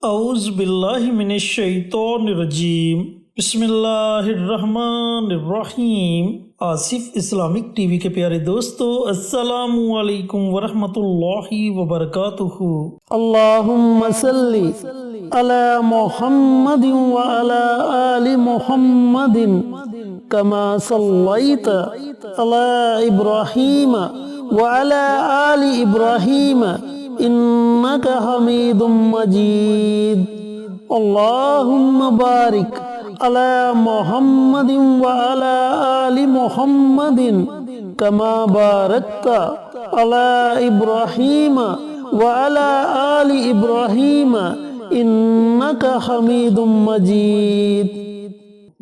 اعوذ باللہ من الشیطان الرجیم بسم اللہ الرحمن الرحیم۔ آصف اسلامک ٹی وی کے پیارے دوستو، السلام علیکم ورحمۃ اللہ وبرکاتہ۔ اللہم صلی علی محمد وعلی آل محمد کما صلیت علی ابراہیم وعلی آل ابراہیم انک حمید مجید۔ اللہم بارک علی محمد وعلی آل محمد کما بارکت علی ابراہیم وعلی آل ابراہیم انک حمید مجید۔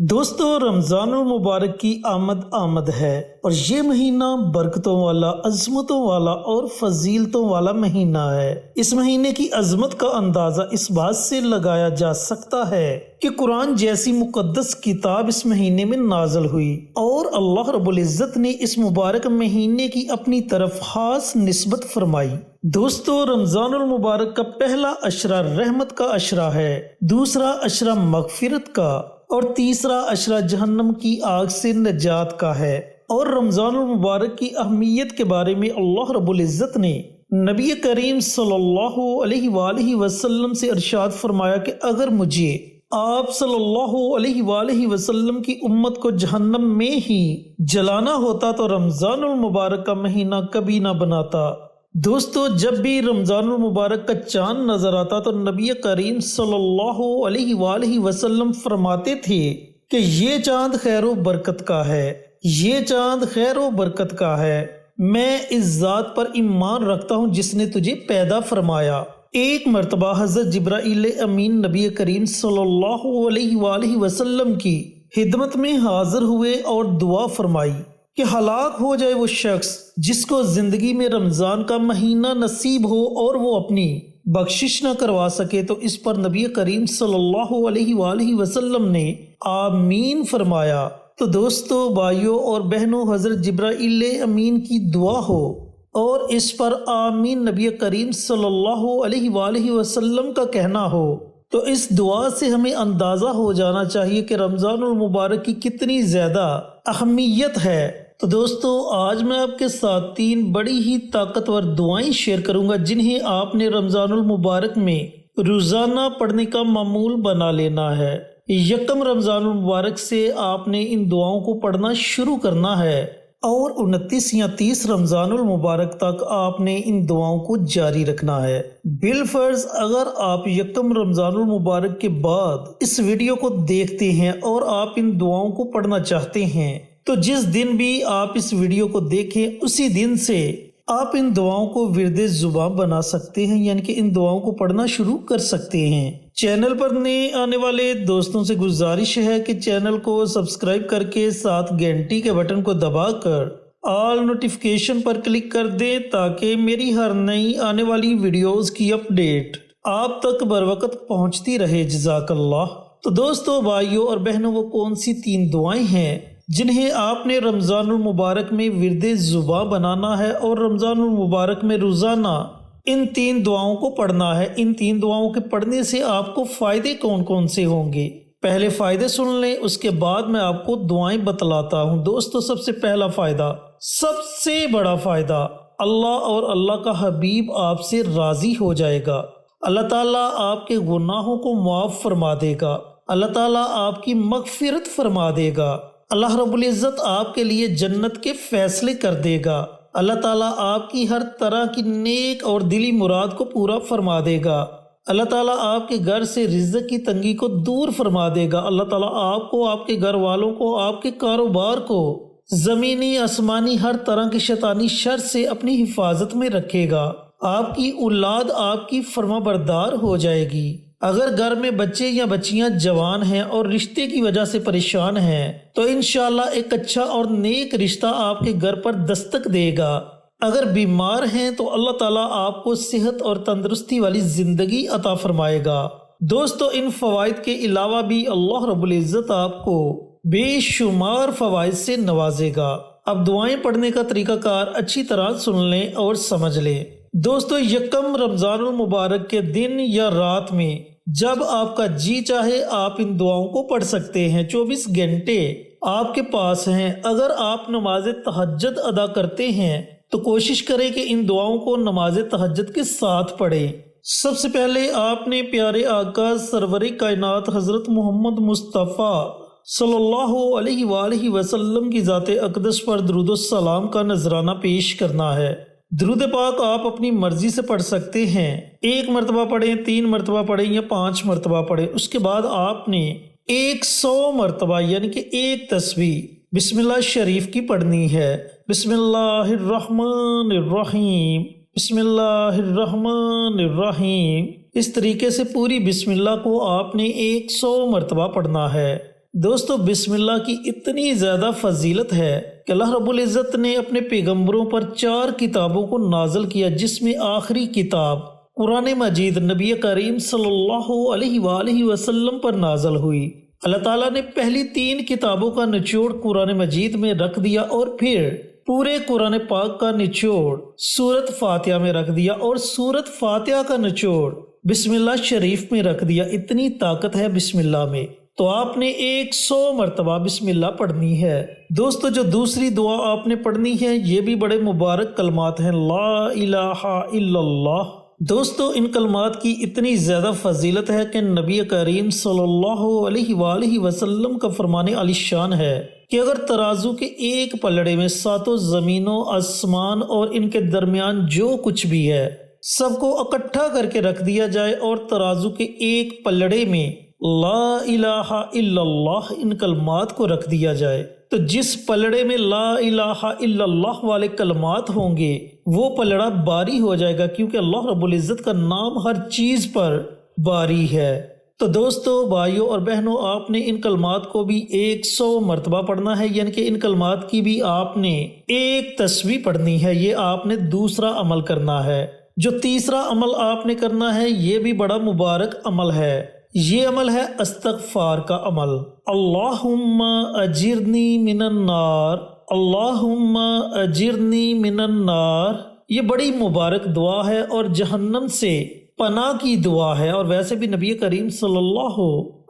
دوستو، رمضان المبارک کی آمد ہے اور یہ مہینہ برکتوں والا، عظمتوں والا اور فضیلتوں والا مہینہ ہے۔ اس مہینے کی عظمت کا اندازہ اس بات سے لگایا جا سکتا ہے کہ قرآن جیسی مقدس کتاب اس مہینے میں نازل ہوئی اور اللہ رب العزت نے اس مبارک مہینے کی اپنی طرف خاص نسبت فرمائی۔ دوستو، رمضان المبارک کا پہلا عشرہ رحمت کا عشرہ ہے، دوسرا عشرہ مغفرت کا اور تیسرا عشرہ جہنم کی آگ سے نجات کا ہے۔ اور رمضان المبارک کی اہمیت کے بارے میں اللہ رب العزت نے نبی کریم صلی اللہ علیہ وآلہ وسلم سے ارشاد فرمایا کہ اگر مجھے آپ صلی اللہ علیہ وآلہ وسلم کی امت کو جہنم میں ہی جلانا ہوتا تو رمضان المبارک کا مہینہ کبھی نہ بناتا۔ دوستو، جب بھی رمضان المبارک کا چاند نظر آتا تو نبی کریم صلی اللہ علیہ وآلہ وسلم فرماتے تھے کہ یہ چاند خیر و برکت کا ہے، یہ چاند خیر و برکت کا ہے، میں اس ذات پر ایمان رکھتا ہوں جس نے تجھے پیدا فرمایا۔ ایک مرتبہ حضرت جبرائیل امین نبی کریم صلی اللہ علیہ وآلہ وسلم کی خدمت میں حاضر ہوئے اور دعا فرمائی کہ ہلاک ہو جائے وہ شخص جس کو زندگی میں رمضان کا مہینہ نصیب ہو اور وہ اپنی بخشش نہ کروا سکے۔ تو اس پر نبی کریم صلی اللہ علیہ وآلہ وسلم نے آمین فرمایا۔ تو دوستو، بھائیوں اور بہنوں، حضرت جبرائیل امین کی دعا ہو اور اس پر آمین نبی کریم صلی اللہ علیہ وآلہ وسلم کا کہنا ہو تو اس دعا سے ہمیں اندازہ ہو جانا چاہیے کہ رمضان المبارک کی کتنی زیادہ اہمیت ہے۔ تو دوستو، آج میں آپ کے ساتھ 3 بڑی ہی طاقتور دعائیں شیئر کروں گا جنہیں آپ نے رمضان المبارک میں روزانہ پڑھنے کا معمول بنا لینا ہے۔ یکم رمضان المبارک سے آپ نے ان دعاؤں کو پڑھنا شروع کرنا ہے اور 29 یا 30 رمضان المبارک تک آپ نے ان دعاؤں کو جاری رکھنا ہے۔ بالفرض اگر آپ یکم رمضان المبارک کے بعد اس ویڈیو کو دیکھتے ہیں اور آپ ان دعاؤں کو پڑھنا چاہتے ہیں تو جس دن بھی آپ اس ویڈیو کو دیکھیں اسی دن سے آپ ان دعاؤں کو ورد زباں بنا سکتے ہیں، یعنی کہ ان دعاؤں کو پڑھنا شروع کر سکتے ہیں۔ چینل پر نئے آنے والے دوستوں سے گزارش ہے کہ چینل کو سبسکرائب کر کے ساتھ گھنٹی کے بٹن کو دبا کر آل نوٹیفیکیشن پر کلک کر دیں تاکہ میری ہر نئی آنے والی ویڈیوز کی اپڈیٹ آپ تک بروقت پہنچتی رہے۔ جزاک اللہ۔ تو دوستو، بھائیوں اور بہنوں، وہ کون سی 3 دعائیں ہیں جنہیں آپ نے رمضان المبارک میں ورد زباں بنانا ہے اور رمضان المبارک میں روزانہ ان 3 دعاؤں کو پڑھنا ہے؟ ان 3 دعاؤں کے پڑھنے سے آپ کو فائدے کون کون سے ہوں گے؟ پہلے فائدے سن لیں، اس کے بعد میں آپ کو دعائیں بتلاتا ہوں۔ دوستو، سب سے پہلا فائدہ، سب سے بڑا فائدہ، اللہ اور اللہ کا حبیب آپ سے راضی ہو جائے گا۔ اللہ تعالیٰ آپ کے گناہوں کو معاف فرما دے گا، اللہ تعالیٰ آپ کی مغفرت فرما دے گا، اللہ رب العزت آپ کے لیے جنت کے فیصلے کر دے گا، اللہ تعالیٰ آپ کی ہر طرح کی نیک اور دلی مراد کو پورا فرما دے گا، اللہ تعالیٰ آپ کے گھر سے رزق کی تنگی کو دور فرما دے گا، اللہ تعالیٰ آپ کو، آپ کے گھر والوں کو، آپ کے کاروبار کو زمینی آسمانی ہر طرح کی شیطانی شر سے اپنی حفاظت میں رکھے گا، آپ کی اولاد آپ کی فرما بردار ہو جائے گی۔ اگر گھر میں بچے یا بچیاں جوان ہیں اور رشتے کی وجہ سے پریشان ہیں تو انشاءاللہ ایک اچھا اور نیک رشتہ آپ کے گھر پر دستک دے گا۔ اگر بیمار ہیں تو اللہ تعالیٰ آپ کو صحت اور تندرستی والی زندگی عطا فرمائے گا۔ دوستو، ان فوائد کے علاوہ بھی اللہ رب العزت آپ کو بے شمار فوائد سے نوازے گا۔ اب دعائیں پڑھنے کا طریقہ کار اچھی طرح سن لیں اور سمجھ لیں۔ دوستو، یکم رمضان المبارک کے دن یا رات میں جب آپ کا جی چاہے آپ ان دعاؤں کو پڑھ سکتے ہیں، 24 گھنٹے آپ کے پاس ہیں۔ اگر آپ نماز تہجد ادا کرتے ہیں تو کوشش کریں کہ ان دعاؤں کو نماز تہجد کے ساتھ پڑھیں۔ سب سے پہلے آپ نے پیارے آقا سرور کائنات حضرت محمد مصطفیٰ صلی اللہ علیہ وآلہ وسلم کی ذات اقدس پر درود و سلام کا نذرانہ پیش کرنا ہے۔ درود پاک آپ اپنی مرضی سے پڑھ سکتے ہیں، 1 مرتبہ پڑھیں، 3 مرتبہ پڑھیں یا 5 مرتبہ پڑھیں۔ اس کے بعد آپ نے 100 مرتبہ یعنی کہ 1 تسبیح بسم اللہ شریف کی پڑھنی ہے۔ بسم اللہ الرحمن الرحیم، بسم اللہ الرحمن الرحیم، اس طریقے سے پوری بسم اللہ کو آپ نے 100 مرتبہ پڑھنا ہے۔ دوستو، بسم اللہ کی اتنی زیادہ فضیلت ہے کہ اللہ رب العزت نے اپنے پیغمبروں پر 4 کتابوں کو نازل کیا، جس میں آخری کتاب قرآن مجید نبی کریم صلی اللہ علیہ وآلہ وسلم پر نازل ہوئی۔ اللہ تعالیٰ نے پہلی 3 کتابوں کا نچوڑ قرآن مجید میں رکھ دیا اور پھر پورے قرآن پاک کا نچوڑ سورت فاتحہ میں رکھ دیا اور سورت فاتحہ کا نچوڑ بسم اللہ شریف میں رکھ دیا۔ اتنی طاقت ہے بسم اللہ میں، تو آپ نے 100 مرتبہ بسم اللہ پڑھنی ہے۔ دوستو، جو دوسری دعا آپ نے پڑھنی ہے یہ بھی بڑے مبارک کلمات ہیں، لا الہ الا اللہ۔ دوستو، ان کلمات کی اتنی زیادہ فضیلت ہے کہ نبی کریم صلی اللہ علیہ وآلہ وسلم کا فرمان علی شان ہے کہ اگر ترازو کے ایک پلڑے میں 7 زمینوں، آسمان اور ان کے درمیان جو کچھ بھی ہے سب کو اکٹھا کر کے رکھ دیا جائے اور ترازو کے ایک پلڑے میں لا الہ الا اللہ ان کلمات کو رکھ دیا جائے، تو جس پلڑے میں لا الہ الا اللہ والے کلمات ہوں گے وہ پلڑا باری ہو جائے گا، کیونکہ اللہ رب العزت کا نام ہر چیز پر باری ہے۔ تو دوستو، بھائیوں اور بہنوں، آپ نے ان کلمات کو بھی 100 مرتبہ پڑھنا ہے، یعنی کہ ان کلمات کی بھی آپ نے 1 تسبیح پڑھنی ہے۔ یہ آپ نے دوسرا عمل کرنا ہے۔ جو تیسرا عمل آپ نے کرنا ہے یہ بھی بڑا مبارک عمل ہے، یہ عمل ہے استغفار کا عمل۔ اللہم اجرنی من النار، اللہم اجرنی من النار، یہ بڑی مبارک دعا ہے اور جہنم سے پناہ کی دعا ہے۔ اور ویسے بھی نبی کریم صلی اللہ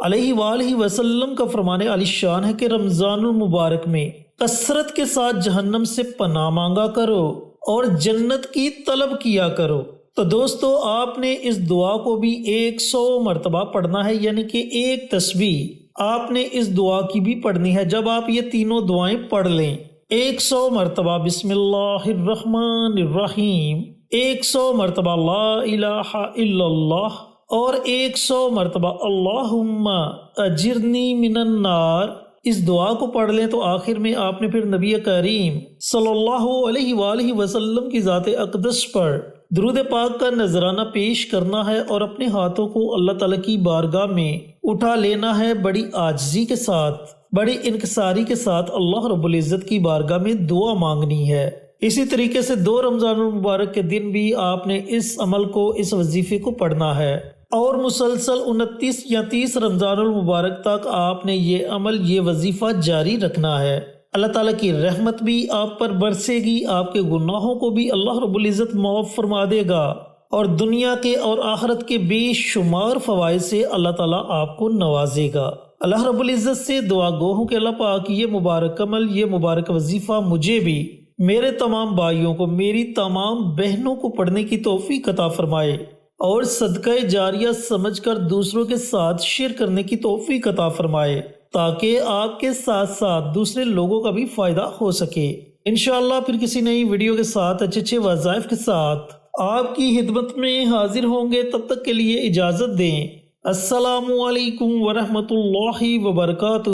علیہ وآلہ وسلم کا فرمان علی شان ہے کہ رمضان المبارک میں کثرت کے ساتھ جہنم سے پناہ مانگا کرو اور جنت کی طلب کیا کرو۔ تو دوستو، آپ نے اس دعا کو بھی 100 مرتبہ پڑھنا ہے، یعنی کہ 1 تسبیح آپ نے اس دعا کی بھی پڑھنی ہے۔ جب آپ یہ تینوں دعائیں پڑھ لیں، 100 مرتبہ بسم اللہ الرحمن الرحیم، 100 مرتبہ لا الہ الا اللہ اور 100 مرتبہ اللہم اجرنی من النار، اس دعا کو پڑھ لیں تو آخر میں آپ نے پھر نبی کریم صلی اللہ علیہ وآلہ وسلم کی ذات اقدس پر درود پاک کا نذرانہ پیش کرنا ہے اور اپنے ہاتھوں کو اللہ تعالیٰ کی بارگاہ میں اٹھا لینا ہے، بڑی عاجزی کے ساتھ، بڑی انکساری کے ساتھ اللہ رب العزت کی بارگاہ میں دعا مانگنی ہے۔ اسی طریقے سے 2 رمضان المبارک کے دن بھی آپ نے اس عمل کو، اس وظیفے کو پڑھنا ہے اور مسلسل 29 یا 30 رمضان المبارک تک آپ نے یہ عمل، یہ وظیفہ جاری رکھنا ہے۔ اللہ تعالیٰ کی رحمت بھی آپ پر برسے گی، آپ کے گناہوں کو بھی اللہ رب العزت معاف فرما دے گا اور دنیا کے اور آخرت کے بے شمار فوائد سے اللہ تعالیٰ آپ کو نوازے گا۔ اللہ رب العزت سے دعا گو ہوں کہ اللہ پاک یہ مبارک عمل، یہ مبارک وظیفہ مجھے بھی، میرے تمام بھائیوں کو، میری تمام بہنوں کو پڑھنے کی توفیق عطا فرمائے اور صدقہ جاریہ سمجھ کر دوسروں کے ساتھ شیئر کرنے کی توفیق عطا فرمائے، تاکہ آپ کے ساتھ ساتھ دوسرے لوگوں کا بھی فائدہ ہو سکے۔ انشاءاللہ پھر کسی نئی ویڈیو کے ساتھ اچھے وظائف کے ساتھ آپ کی خدمت میں حاضر ہوں گے۔ تب تک کے لیے اجازت دیں۔ السلام علیکم ورحمۃ اللہ وبرکاتہ۔